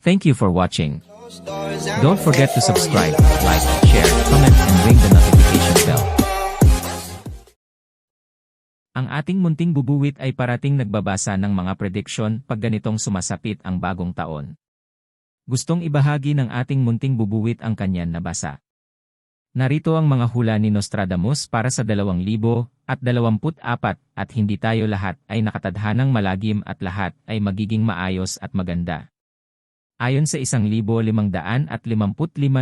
Thank you for watching. Don't forget to subscribe, like, share, comment, and ring the notification bell. Ang ating munting bubuwit ay parating nagbabasa ng mga prediksyon pag ganitong sumasapit ang bagong taon. Gustong ibahagi ng ating munting bubuwit ang kanyan nabasa. Narito ang mga hula ni Nostradamus para sa 2024 at hindi tayo lahat ay nakatadhanang malagim at lahat ay magiging maayos at maganda. Ayon sa 1,555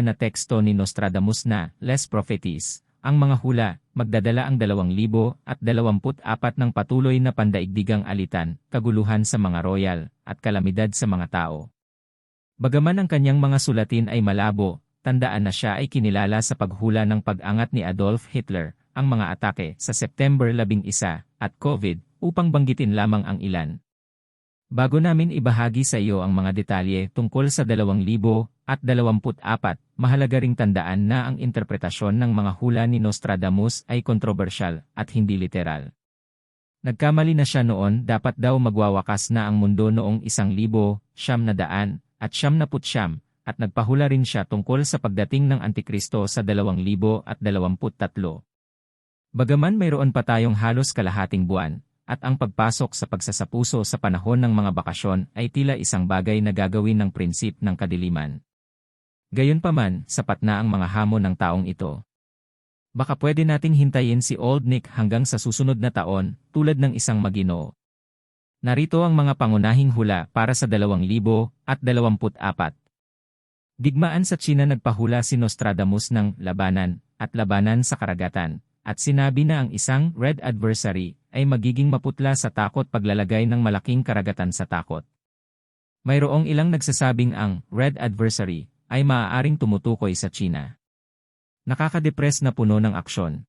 na teksto ni Nostradamus na Les Prophéties, ang mga hula, magdadala ang 2024 ng patuloy na pandaigdigang alitan, kaguluhan sa mga royal, at kalamidad sa mga tao. Bagaman ang kanyang mga sulatin ay malabo, tandaan na siya ay kinilala sa paghula ng pag-angat ni Adolf Hitler, ang mga atake sa September 11 at COVID, upang banggitin lamang ang ilan. Bago namin ibahagi sa iyo ang mga detalye tungkol sa 2024, mahalaga ring tandaan na ang interpretasyon ng mga hula ni Nostradamus ay kontrobersyal at hindi literal. Nagkamali na siya noon, dapat daw magwawakas na ang mundo noong 1900 at 1999 at nagpahula rin siya tungkol sa pagdating ng Antikristo sa 2023. Bagaman mayroon pa tayong halos kalahating buwan, at ang pagpasok sa pagsasapuso sa panahon ng mga bakasyon ay tila isang bagay na gagawin ng prinsip ng kadiliman. Gayunpaman, sapat na ang mga hamon ng taong ito. Baka pwede nating hintayin si Old Nick hanggang sa susunod na taon, tulad ng isang Maginoo. Narito ang mga pangunahing hula para sa 2024. Digmaan sa China, nagpahula si Nostradamus ng labanan at labanan sa karagatan, at sinabi na ang isang red adversary ay magiging maputla sa takot paglalagay ng malaking karagatan sa takot. Mayroong ilang nagsasabing ang red adversary ay maaaring tumutukoy sa China. Nakakadepress na puno ng aksyon.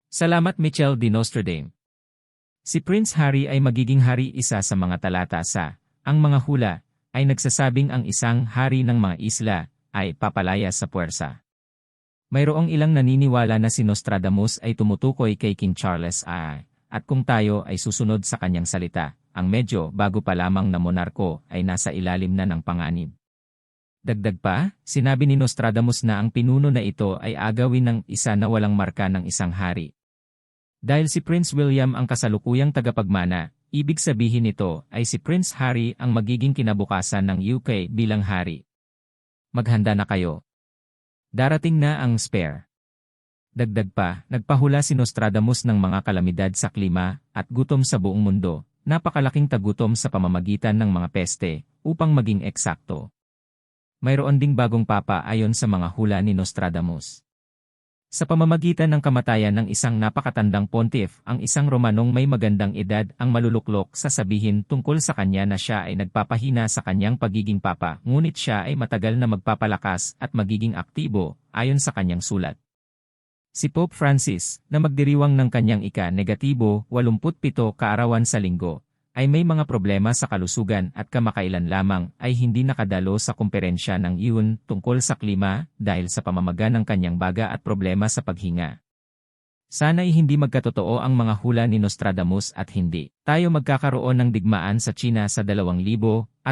Salamat Michel de Nostradame. Si Prince Harry ay magiging hari. Isa sa mga talata sa Ang Mga Hula ay nagsasabing ang isang hari ng mga isla ay papalaya sa puwersa. Mayroong ilang naniniwala na si Nostradamus ay tumutukoy kay King Charles I, at kung tayo ay susunod sa kanyang salita, ang medyo bago pa lamang na monarko ay nasa ilalim na ng panganib. Dagdag pa, sinabi ni Nostradamus na ang pinuno na ito ay agawin ng isa na walang marka ng isang hari. Dahil si Prince William ang kasalukuyang tagapagmana, ibig sabihin nito ay si Prince Harry ang magiging kinabukasan ng UK bilang hari. Maghanda na kayo. Darating na ang spare. Dagdag pa, nagpahula si Nostradamus ng mga kalamidad sa klima at gutom sa buong mundo, napakalaking tagutom sa pamamagitan ng mga peste, upang maging eksakto. Mayroon ding bagong papa ayon sa mga hula ni Nostradamus. Sa pamamagitan ng kamatayan ng isang napakatandang pontiff, ang isang Romanong may magandang edad ang maluluklok sa sabihin tungkol sa kanya na siya ay nagpapahina sa kanyang pagiging papa, ngunit siya ay matagal na magpapalakas at magiging aktibo, ayon sa kanyang sulat. Si Pope Francis, na magdiriwang ng kanyang ika-87 kaarawan sa linggo, ay may mga problema sa kalusugan at kamakailan lamang ay hindi nakadalo sa kumperensya ng UN tungkol sa klima dahil sa pamamaga ng kanyang baga at problema sa paghinga. Sana'y hindi magkatotoo ang mga hula ni Nostradamus at hindi tayo magkakaroon ng digmaan sa China sa 2024.